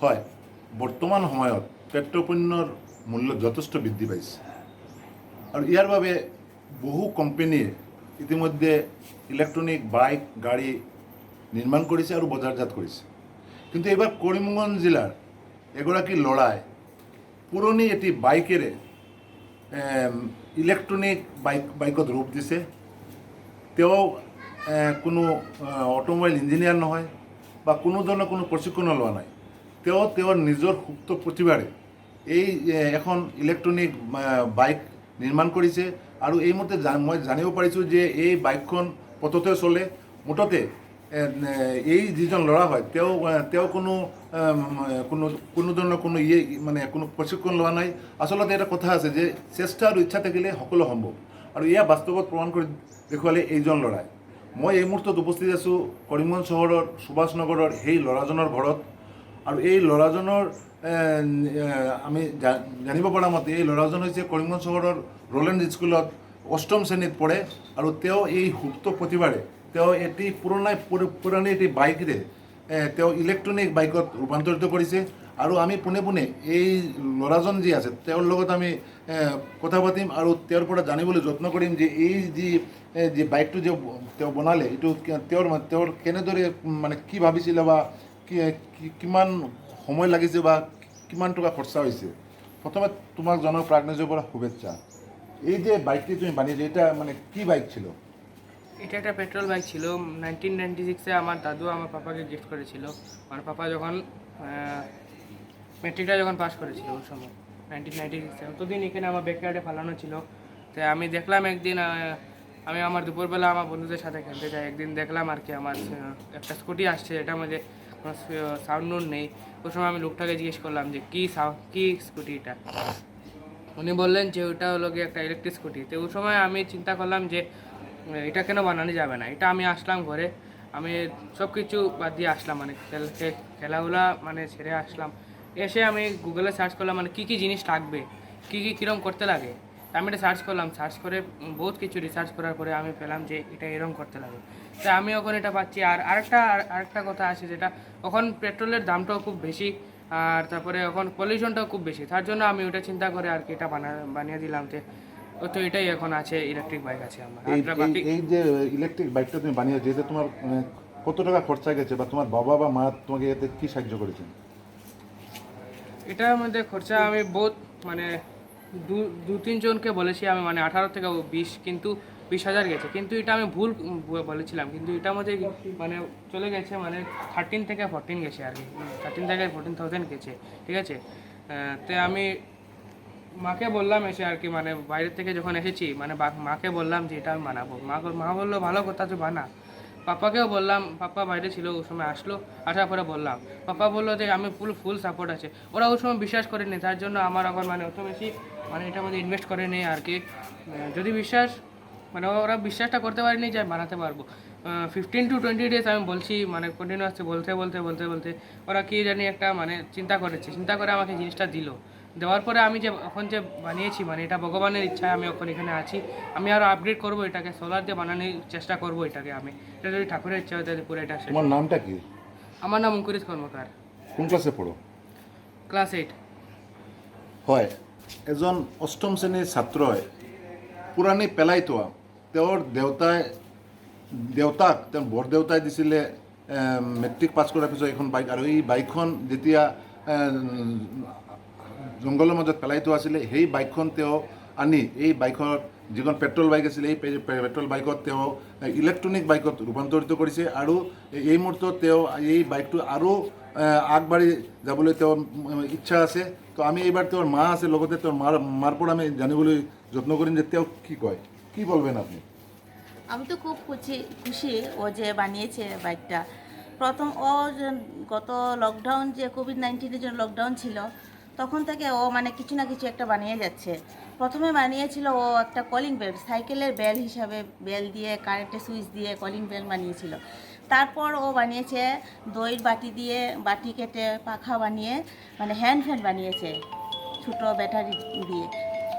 হয় বৰ্তমান সময়ত পেট্ৰ পণ্যৰ মূল্য যথেষ্ট বৃদ্ধি পাইছে আৰু ইয়াৰ বাবে বহু কোম্পানীয়ে ইতিমধ্যে ইলেক্ট্ৰনিক বাইক গাড়ী নিৰ্মাণ কৰিছে আৰু বজাৰজাত কৰিছে। কিন্তু এইবাৰ কৰিমগঞ্জ জিলাৰ এগৰাকী ল'ৰাই পুৰণি এটি বাইকেৰে ইলেক্ট্ৰনিক বাইকত ৰূপ দিছে। তেওঁ কোনো অটোমোবাইল ইঞ্জিনিয়াৰ নহয় বা কোনো ধৰণৰ কোনো প্ৰশিক্ষণো লোৱা নাই। তেওঁৰ নিজৰ সুপ্ত প্ৰতিভাৰে এই এখন ইলেক্ট্ৰনিক বাইক নিৰ্মাণ কৰিছে আৰু এইমতে মই জানিব পাৰিছোঁ যে এই বাইকখন পথতে চলে। মুঠতে এই যিজন ল'ৰা হয় তেওঁ কোনো ধৰণৰ কোনো কোনো প্ৰশিক্ষণ লোৱা নাই। আচলতে এটা কথা আছে যে চেষ্টা আৰু ইচ্ছা থাকিলে সকলো সম্ভৱ, আৰু এয়া বাস্তৱত প্ৰমাণ কৰি দেখুৱালে এইজন ল'ৰাই। মই এই মুহূৰ্তত উপস্থিত আছোঁ কৰিমগঞ্জ চহৰৰ সুভাষ নগৰৰ সেই ল'ৰাজনৰ ঘৰত, আৰু এই ল'ৰাজনৰ আমি জানিব পৰা মতে এই ল'ৰাজন হৈছে কৰিমগঞ্জ চহৰৰ ৰলেণ্ড স্কুলত অষ্টম শ্ৰেণীত পঢ়ে, আৰু তেওঁ এই সুপ্ত প্ৰতিভাৰে তেওঁ এটি পুৰণি এটি বাইকেৰে তেওঁ ইলেক্ট্ৰনিক বাইকত ৰূপান্তৰিত কৰিছে। আৰু আমি পোনে পোনে এই ল'ৰাজন যি আছে তেওঁৰ লগত আমি কথা পাতিম আৰু তেওঁৰ পৰা জানিবলৈ যত্ন কৰিম যে এই যি বাইকটো যে তেওঁ বনালে এইটো তেওঁৰ কেনেদৰে কি ভাবিছিলে বা কিমান সময় লাগিছে বা কিমান টকা খৰচা হৈছে। প্ৰথমে তোমাক জনাৰ প্ৰাগনিজৰ পৰা শুভেচ্ছা। এই যে বাইকটি তুমি বানিয়েছো এটা কি বাইক ছিল? এটা একটা পেট্রোল বাইক ছিল। 1996-এ আমার দাদু আমার পাপাকে গিফট করেছিল। আমার পাপা যখন মেট্রিকটা যখন পাস করেছিল ওই সময় 1996-এ, অতদিন এখানে আমার ব্যাকয়ার্ডে ফালানো ছিল। তাই আমি দেখলাম একদিন, আমি আমার দুপুরবেলা আমার বন্ধুদের সাথে খেলতে যাই, একদিন দেখলাম আর কি আমার একটা স্কুটি আসছে, এটার মধ্যে কোনো সাউন্ড নেই। ওই সময় আমি লোকটাকে জিজ্ঞেস করলাম যে কী স্কুটি এটা। উনি বললেন যে ওটা হলো গিয়ে একটা ইলেকট্রিক স্কুটি। তো ওই সময় আমি চিন্তা করলাম যে এটা কেন বানানো যাবে না। এটা আমি আসলাম ঘরে, আমি সব কিছু বাদ দিয়ে আসলাম, খেলাধুলা ছেড়ে আসলাম। এসে আমি গুগলে সার্চ করলাম কী কী জিনিস লাগবে, কীরকম করতে লাগে। আমি এটা সার্চ করলাম, সার্চ করে বহুত কিছু রিসার্চ করার পরে আমি পেলাম যে এটা এরকম করতে লাগে। তাই আমি এখন এটা পাচ্ছি। আর আরেকটা কথা আছে, যেটা এখন পেট্রোলের দামটাও খুব বেশি, আর তারপরে এখন পলিউশনটাও খুব বেশি। তার জন্য আমি ওটা চিন্তা করে আর কি এটা বানিয়ে দিলাম। তো এটাই এখন আছে, ইলেকট্রিক বাইক আছে আমার। এই যে ইলেকট্রিক বাইকটা তুমি বানিয়েছো এতে তোমার কত টাকা খরচা গেছে, বা তোমার বাবা বা মা তোমাকে এতে কি সাহায্য করেছেন? এটার মধ্যে খরচা আমি বহুত দু তিনজনকে বলেছি আমি, 18 থেকে 20, কিন্তু 20,000 গেছে। কিন্তু এটা আমি ভুল বলেছিলাম, কিন্তু এটার মধ্যে চলে গেছে 13 থেকে 14 গেছে আর কি, 13 থেকে 14,000 গেছে। ঠিক আছে। তো আমি মাকে বললাম এসে আর কি, বাইরের থেকে যখন এসেছি মাকে বললাম যে এটা আমি বানাবো। মা বললো ভালো কথা, তুই বানা। পাপাকেও বললাম, পাপা বাইরে ছিল ওই সময়, আসার পরে বললাম, পাপা বললো যে আমি ফুল সাপোর্ট আছে। ওরা ওই সময় বিশ্বাস করেনি, তার জন্য আমার এখন অত বেশি এটার মধ্যে ইনভেস্ট করেনি আর কি। যদি ওরা বিশ্বাসটা করতে পারেনি যে আমি বানাতে পারবো। 15 to 20 days আমি বলছি, কন্টিনিউয়াসলি বলতে ওরা কি জানি একটা চিন্তা করে আমাকে জিনিসটা দিল। দেওয়ার পরে আমি এখন যে বানিয়েছি, এটা ভগবানের ইচ্ছায় আমি এখন এখানে আছি। আমি আরও আপগ্রেড করবো এটাকে, সোলার দিয়ে বানানোর চেষ্টা করবো এটাকে আমি। এটা যদি ঠাকুরের ইচ্ছা হয় তাহলে পুরো এটা শেষ। তোমার নামটা কি? আমার নাম অঙ্কুরিত কর্মকার। কোন ক্লাসে পঢ়ো? ক্লাস 8। হয়, এজন অষ্টম শ্ৰেণীৰ ছাত্ৰই পুৰণি পেলাইটোৱা তেওঁৰ দেউতাক তেওঁৰ বৰদেউতাই দিছিলে মেট্ৰিক পাছ কৰাৰ পিছত এখন বাইক, আৰু এই বাইকখন যেতিয়া জংঘলৰ মাজত পেলাই থোৱা আছিলে সেই বাইকখন তেওঁ আনি এই বাইকৰ যিখন পেট্ৰল বাইক আছিলে এই পেট্ৰল বাইকত তেওঁ ইলেক্ট্ৰনিক বাইকত ৰূপান্তৰিত কৰিছে। আৰু এই মুহূৰ্তত তেওঁ এই বাইকটো আৰু আগবাঢ়ি যাবলৈ তেওঁৰ ইচ্ছা আছে। তো আমি এইবাৰ তেওঁৰ মা আছে, লগতে তেওঁৰ মাৰ পৰা আমি জানিবলৈ যত্ন কৰিম যে তেওঁ কি কয়। কি বলবেন আপনি? আমি তো খুব খুশি ও যে বানিয়েছে বাইকটা। প্রথম গত লকডাউন, যে কোভিড-19-এর জন্য লকডাউন ছিল, তখন থেকে ও কিছু না কিছু একটা বানিয়ে যাচ্ছে। প্রথমে বানিয়েছিল ও একটা কলিং বেল, সাইকেলের বেল হিসাবে, বেল দিয়ে কারেন্টের সুইচ দিয়ে কলিং বেল বানিয়েছিল। তারপর ও বানিয়েছে দইয়ের বাটি দিয়ে, বাটি কেটে পাখা বানিয়ে হ্যান্ড ফ্যান বানিয়েছে, ছোটো ব্যাটারি দিয়ে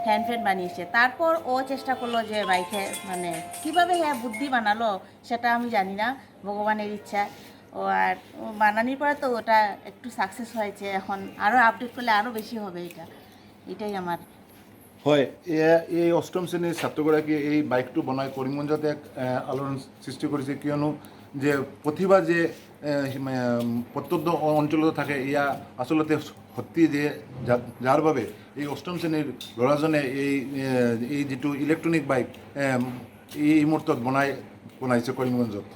হ্যান্ড ফ্যান বানিয়েছে। তারপর ও চেষ্টা করলো যে বাইকে কীভাবে বুদ্ধি বানালো সেটা আমি জানি না, ভগবানের ইচ্ছা। ও আর ও বানানির পরে তো ওটা একটু সাকসেস হয়েছে, এখন আরও আপডেট করলে আরও বেশি হবে এটাই আমার। হয় এই অষ্টম শ্ৰেণীৰ ছাত্ৰগৰাকীয়ে এই বাইকটো বনাই কৰিমগঞ্জত এক আলোড়ন সৃষ্টি কৰিছে, কিয়নো যে প্ৰতিভা যে প্ৰত্যন্ত অঞ্চলত থাকে এয়া আচলতে সত্যি যে যাৰ বাবে এই অষ্টম শ্ৰেণীৰ ল'ৰাজনে এই যিটো ইলেক্ট্ৰনিক বাইক এই মুহূৰ্তত বনাইছে কৰিমগঞ্জত।